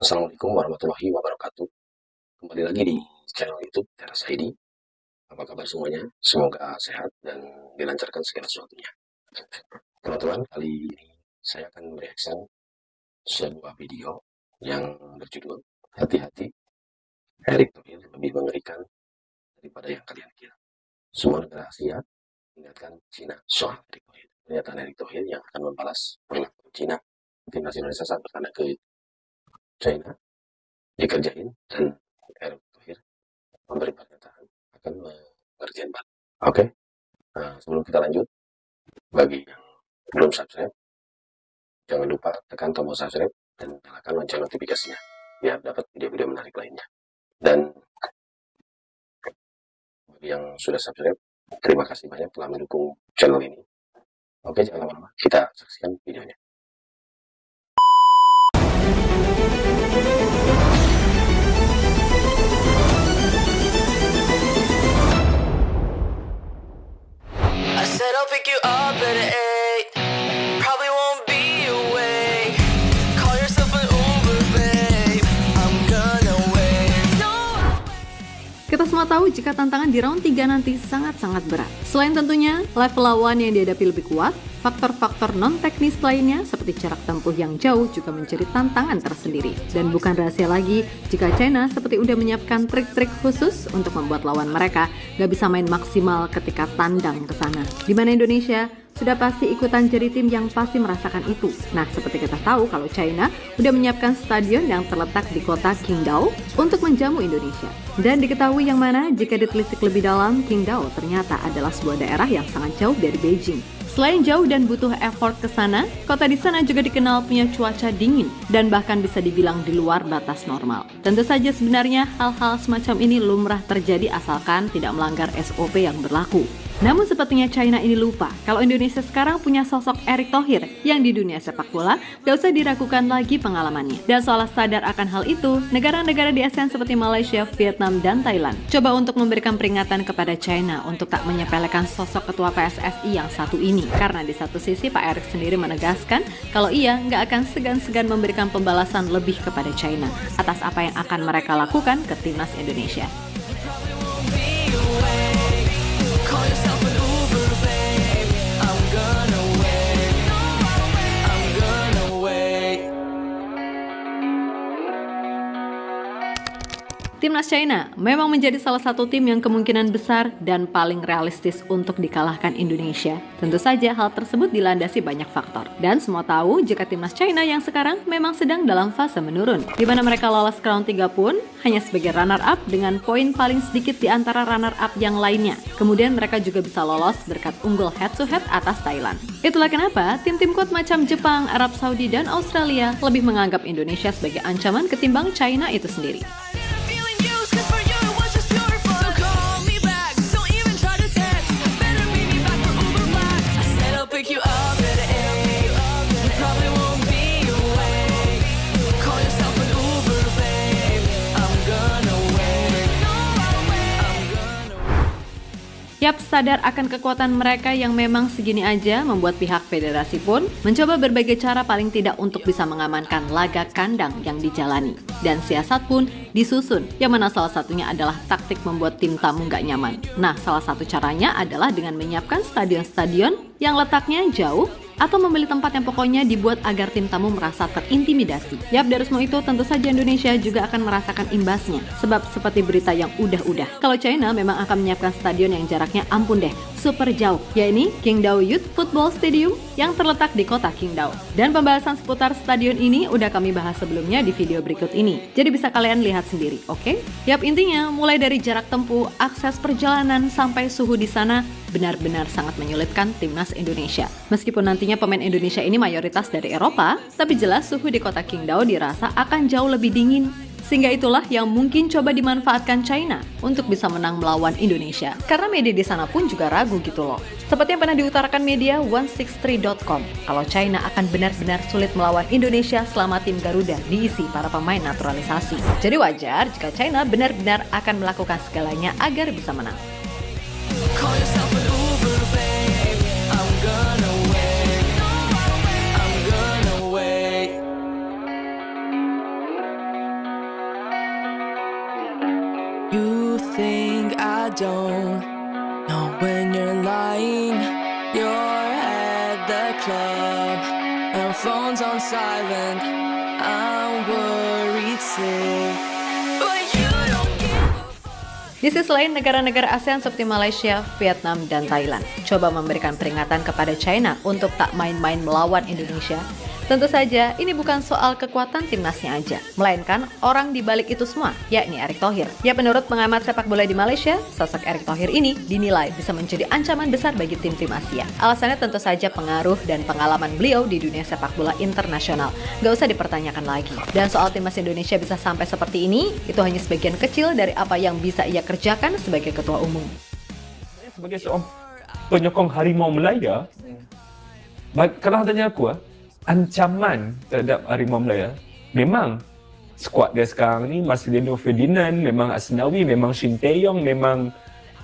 Assalamualaikum warahmatullahi wabarakatuh. Kembali lagi di channel YouTube Teras ID. Apa kabar semuanya? Semoga sehat dan dilancarkan segala sesuatunya. Teman-teman, kali ini saya akan mereaction sebuah video yang berjudul Hati-hati, Erick Thohir lebih mengerikan daripada yang kalian kira. Semua negara Asia ingatkan Cina soal Erick Thohir. Pernyataan Erick Thohir yang akan membalas perlakuan Cina. Timnas Indonesia saat bertandang ke China dikerjain dan Erick Thohir memberi pernyataan akan mengerjain balik. Oke, sebelum kita lanjut, bagi yang belum subscribe, jangan lupa tekan tombol subscribe dan nyalakan lonceng notifikasinya biar dapat video-video menarik lainnya. Dan bagi yang sudah subscribe, terima kasih banyak telah mendukung channel ini. Oke, jangan lama-lama, kita saksikan videonya. I said I'll pick you up at 8. Probably won't be awake. Call yourself an Uber, babe. I'm gonna wait. No. Kita semua tahu jika tantangan di round 3 nanti sangat-sangat berat. Selain tentunya level lawan yang dihadapi lebih kuat, faktor-faktor non-teknis lainnya seperti jarak tempuh yang jauh juga menjadi tantangan tersendiri. Dan bukan rahasia lagi jika China seperti udah menyiapkan trik-trik khusus untuk membuat lawan mereka gak bisa main maksimal ketika tandang ke sana. Di mana Indonesia sudah pasti ikutan jadi tim yang pasti merasakan itu. Nah, seperti kita tahu kalau China udah menyiapkan stadion yang terletak di kota Qingdao untuk menjamu Indonesia. Dan diketahui yang mana jika ditelisik lebih dalam, Qingdao ternyata adalah sebuah daerah yang sangat jauh dari Beijing. Selain jauh dan butuh effort ke sana, kota di sana juga dikenal punya cuaca dingin dan bahkan bisa dibilang di luar batas normal. Tentu saja sebenarnya hal-hal semacam ini lumrah terjadi asalkan tidak melanggar SOP yang berlaku. Namun sepertinya China ini lupa kalau Indonesia sekarang punya sosok Erick Thohir yang di dunia sepak bola gak usah diragukan lagi pengalamannya. Dan seolah sadar akan hal itu, negara-negara di ASEAN seperti Malaysia, Vietnam, dan Thailand coba untuk memberikan peringatan kepada China untuk tak menyepelekan sosok ketua PSSI yang satu ini. Karena di satu sisi Pak Erick sendiri menegaskan kalau ia gak akan segan-segan memberikan pembalasan lebih kepada China atas apa yang akan mereka lakukan ke timnas Indonesia. Call yourself an Uber, babe. I'm gonna wait. I'm gonna wait. Timnas China memang menjadi salah satu tim yang kemungkinan besar dan paling realistis untuk dikalahkan Indonesia. Tentu saja hal tersebut dilandasi banyak faktor. Dan semua tahu jika timnas China yang sekarang memang sedang dalam fase menurun. Di mana mereka lolos ke round 3 pun hanya sebagai runner-up dengan poin paling sedikit di antara runner-up yang lainnya. Kemudian mereka juga bisa lolos berkat unggul head-to-head atas Thailand. Itulah kenapa tim-tim kuat macam Jepang, Arab Saudi, dan Australia lebih menganggap Indonesia sebagai ancaman ketimbang China itu sendiri. Feeling used 'cause for you it was just pure fun. So call me back, don't even try to text. Better meet me back for Uber Black. I said I'll pick you up at 8. You probably won't be awake. Call yourself an Uber, babe. I'm gonna wait. I'm gonna wait. Yap, sadar akan kekuatan mereka yang memang segini aja membuat pihak federasi pun mencoba berbagai cara paling tidak untuk bisa mengamankan laga kandang yang dijalani. Dan siasat pun disusun, yang mana salah satunya adalah taktik membuat tim tamu nggak nyaman. Nah, salah satu caranya adalah dengan menyiapkan stadion-stadion yang letaknya jauh atau memilih tempat yang pokoknya dibuat agar tim tamu merasa terintimidasi. Yap, dari semua itu tentu saja Indonesia juga akan merasakan imbasnya. Sebab seperti berita yang udah-udah, kalau China memang akan menyiapkan stadion yang jaraknya ampun deh, super jauh, yaitu Qingdao Youth Football Stadium yang terletak di kota Qingdao. Dan pembahasan seputar stadion ini udah kami bahas sebelumnya di video berikut ini. Jadi bisa kalian lihat sendiri, oke? Yap, intinya mulai dari jarak tempuh, akses perjalanan, sampai suhu di sana benar-benar sangat menyulitkan timnas Indonesia. Meskipun nantinya pemain Indonesia ini mayoritas dari Eropa, tapi jelas suhu di kota Qingdao dirasa akan jauh lebih dingin. Sehingga itulah yang mungkin coba dimanfaatkan China untuk bisa menang melawan Indonesia. Karena media di sana pun juga ragu gitu loh. Seperti yang pernah diutarakan media 163.com, kalau China akan benar-benar sulit melawan Indonesia selama tim Garuda diisi para pemain naturalisasi. Jadi wajar jika China benar-benar akan melakukan segalanya agar bisa menang. Call yourself an Uber, babe. I'm gonna wait. I'm gonna wait. think I don't know when you're lying. You're at the club and phone's on silent. I'm worried sick, but you don't give a fuck. Di sisi lain, negara-negara ASEAN seperti Malaysia, Vietnam, dan Thailand coba memberikan peringatan kepada China untuk tak main-main melawan Indonesia. Tentu saja, ini bukan soal kekuatan timnasnya aja, melainkan orang di balik itu semua, yakni Erick Thohir. Ya, menurut pengamat sepak bola di Malaysia, sosok Erick Thohir ini dinilai bisa menjadi ancaman besar bagi tim-tim Asia. Alasannya tentu saja pengaruh dan pengalaman beliau di dunia sepak bola internasional. Gak usah dipertanyakan lagi. Dan soal timnas Indonesia bisa sampai seperti ini, itu hanya sebagian kecil dari apa yang bisa ia kerjakan sebagai ketua umum. Sebagai seorang penyokong Harimau Melaya, kalau tanya aku, ancaman terhadap Harimau Melaya memang skuad dia sekarang ni Marcelino Ferdinand, memang Asnawi, memang Shin Tae-yong, memang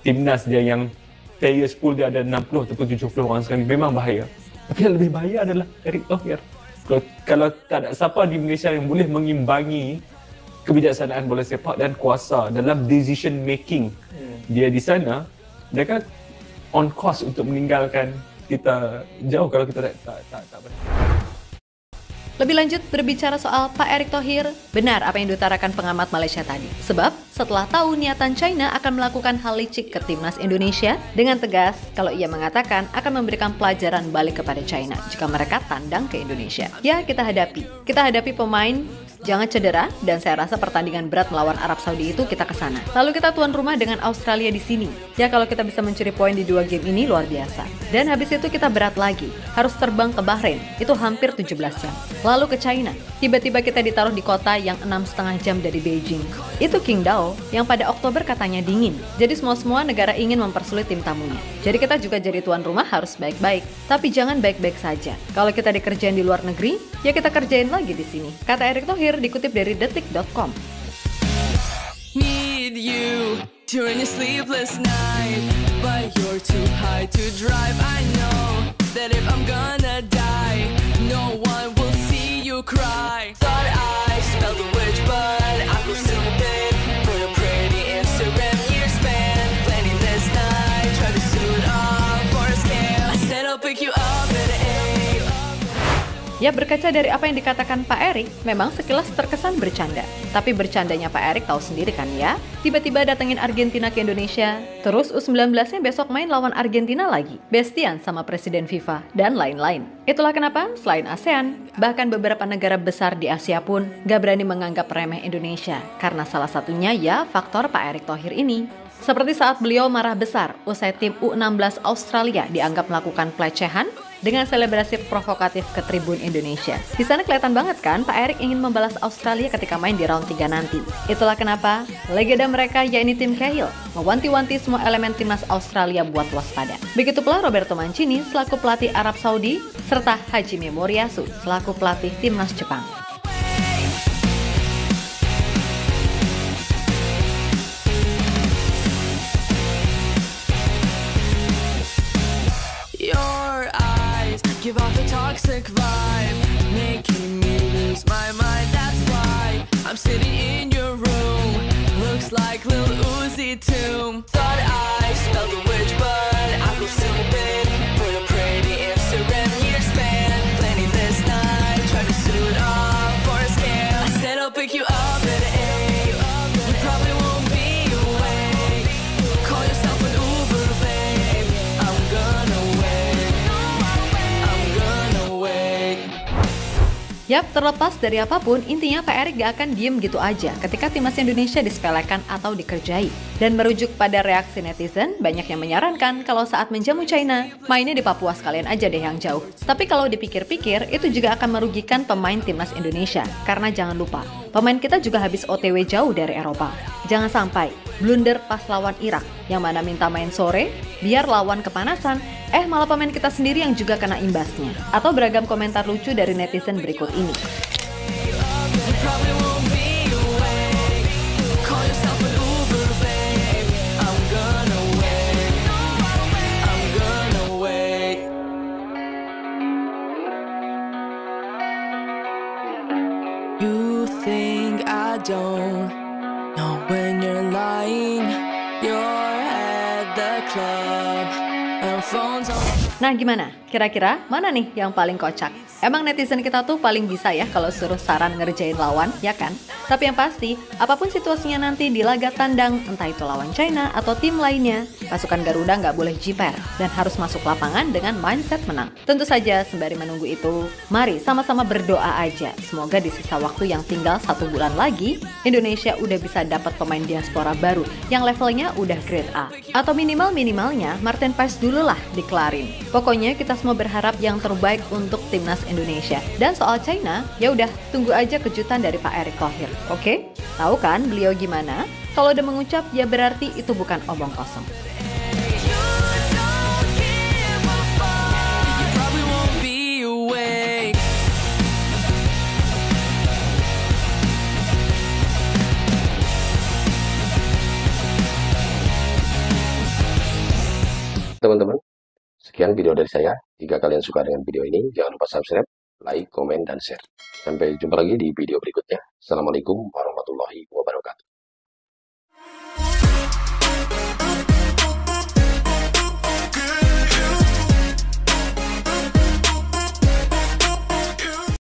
timnas dia yang players pool dia ada 60 ataupun 70 orang sekarang ni, memang bahaya. Tapi yang lebih bahaya adalah Erick Thohir. Kalau tak ada siapa di Malaysia yang boleh mengimbangi kebijaksanaan bola sepak dan kuasa dalam decision making dia di sana, dia kan on course untuk meninggalkan kita jauh kalau kita tak benar. Lebih lanjut, berbicara soal Pak Erick Thohir, benar apa yang diutarakan pengamat Malaysia tadi. Sebab, setelah tahu niatan China akan melakukan hal licik ke timnas Indonesia, dengan tegas, kalau ia mengatakan akan memberikan pelajaran balik kepada China jika mereka tandang ke Indonesia. Ya, kita hadapi pemain, jangan cedera, dan saya rasa pertandingan berat melawan Arab Saudi itu kita kesana. Lalu kita tuan rumah dengan Australia di sini. Ya, kalau kita bisa mencuri poin di 2 game ini, luar biasa. Dan habis itu kita berat lagi, harus terbang ke Bahrain, itu hampir 17 jam. Lalu ke China, tiba-tiba kita ditaruh di kota yang 6,5 jam dari Beijing. Itu Qingdao, yang pada Oktober katanya dingin. Jadi semua negara ingin mempersulit tim tamunya. Jadi kita juga jadi tuan rumah harus baik-baik. Tapi jangan baik-baik saja. Kalau kita dikerjain di luar negeri, ya kita kerjain lagi di sini. Kata Erick Thohir dikutip dari detik.com. Need you during your sleepless night, but you're too high to drive. I know that if I'm gonna die, no one will see you cry. Thought I smelled the witch, but I was stupid. Put a pretty Instagram year span, planning this night, try to suit up for a scale. I said I'll pick you up at 8. Ya, berkaca dari apa yang dikatakan Pak Erick, memang sekilas terkesan bercanda. Tapi bercandanya Pak Erick tahu sendiri kan ya, tiba-tiba datengin Argentina ke Indonesia, terus U19-nya besok main lawan Argentina lagi, bestian sama Presiden FIFA, dan lain-lain. Itulah kenapa, selain ASEAN, bahkan beberapa negara besar di Asia pun gak berani menganggap remeh Indonesia, karena salah satunya ya faktor Pak Erick Thohir ini. Seperti saat beliau marah besar usai tim U16 Australia dianggap melakukan pelecehan dengan selebrasi provokatif ke tribun Indonesia. Di sana kelihatan banget kan Pak Erick ingin membalas Australia ketika main di round 3 nanti. Itulah kenapa legenda mereka yakni Tim Cahill mewanti-wanti semua elemen timnas Australia buat waspada. Begitu pula Roberto Mancini selaku pelatih Arab Saudi serta Hajime Moriyasu selaku pelatih timnas Jepang. Give off a toxic vibe, making me lose my mind. That's why I'm sitting in your room. Looks like Lil Uzi Tomb. Thought I smelled the witch, but I was stupid. Put a pretty Instagram year span, planning this night, try to suit up for a scale. I said I'll pick you up at 8. You probably won't be awake. Call yourself an Uber, babe. I'm gonna wait. Yap, terlepas dari apapun, intinya Pak Erick gak akan diem gitu aja ketika timnas Indonesia disepelekan atau dikerjai. Dan merujuk pada reaksi netizen, banyak yang menyarankan kalau saat menjamu China, mainnya di Papua sekalian aja deh yang jauh. Tapi kalau dipikir-pikir, itu juga akan merugikan pemain timnas Indonesia. Karena jangan lupa, pemain kita juga habis OTW jauh dari Eropa. Jangan sampai blunder pas lawan Irak, yang mana minta main sore, biar lawan kepanasan, malah pemain kita sendiri yang juga kena imbasnya. Atau beragam komentar lucu dari netizen berikut ini. You think I don't know when you're lying. Nah gimana? Kira-kira mana nih yang paling kocak? Emang netizen kita tuh paling bisa ya kalau suruh saran ngerjain lawan, ya kan? Tapi yang pasti, apapun situasinya nanti di laga tandang, entah itu lawan China atau tim lainnya, pasukan Garuda nggak boleh jiper dan harus masuk lapangan dengan mindset menang. Tentu saja sembari menunggu itu, mari sama-sama berdoa aja. Semoga di sisa waktu yang tinggal 1 bulan lagi, Indonesia udah bisa dapat pemain diaspora baru yang levelnya udah grade A. Atau minimalnya Martin Paes dulu lah dikelarin. Pokoknya kita semua berharap yang terbaik untuk timnas Indonesia. Dan soal China, ya udah tunggu aja kejutan dari Pak Erick Thohir. Oke? Tahu kan beliau gimana? Kalau udah mengucap ya berarti itu bukan omong kosong. You don't give a fuck. You probably won't be awake. Teman-teman, sekian video dari saya. Jika kalian suka dengan video ini, jangan lupa subscribe, like, komen, dan share. Sampai jumpa lagi di video berikutnya. Assalamualaikum warahmatullahi wabarakatuh.